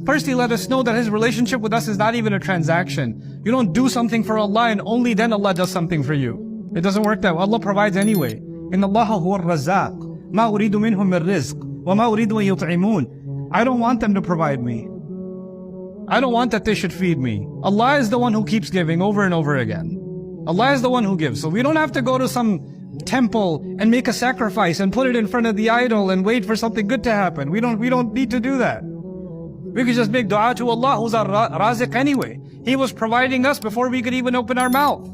firstly let us know that His relationship with us is not even a transaction. You don't do something for Allah and only then Allah does something for you. It doesn't work that way. Allah provides anyway. Inna Allaha huwa ar-razzaq. Ma uridu minhum min rizq. Wa ma uridu an yut'imun. I don't want them to provide me. I don't want that they should feed me. Allah is the one who keeps giving over and over again. Allah is the one who gives. So we don't have to go to some temple and make a sacrifice and put it in front of the idol and wait for something good to happen. We don't need to do that. We could just make dua to Allah who's our raziq anyway. He was providing us before we could even open our mouth.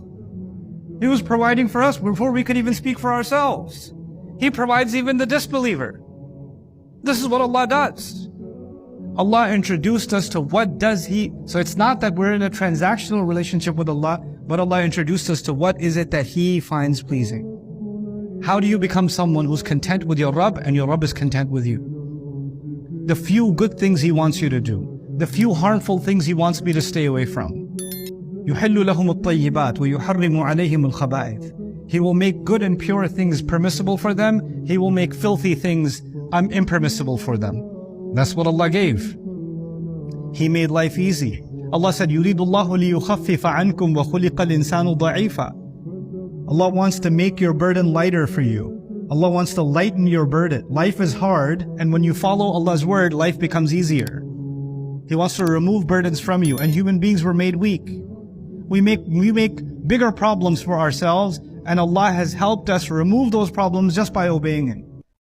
He was providing for us before we could even speak for ourselves. He provides even the disbeliever. This is what Allah does. Allah introduced us to what does He. So it's not that we're in a transactional relationship with Allah, but Allah introduced us to what is it that He finds pleasing. How do you become someone who's content with your Rabb and your Rabb is content with you? The few good things He wants you to do, the few harmful things He wants me to stay away from. يُحِلُّ لَهُمُ الطَّيِّبَاتِ وَيُحَرِّمُ عَلَيْهِمُ الْخَبَائِثِ. He will make good and pure things permissible for them. He will make filthy things impermissible for them. That's what Allah gave. He made life easy. Allah said, يُرِيدُ اللَّهُ لِيُخَفِّفَ عَنْكُمْ وَخُلِقَ الْإِنسَانُ ضَعِيفًا. Allah wants to make your burden lighter for you. Allah wants to lighten your burden. Life is hard, and when you follow Allah's word, life becomes easier. He wants to remove burdens from you, and human beings were made weak. We make bigger problems for ourselves, and Allah has helped us remove those problems just by obeying Him.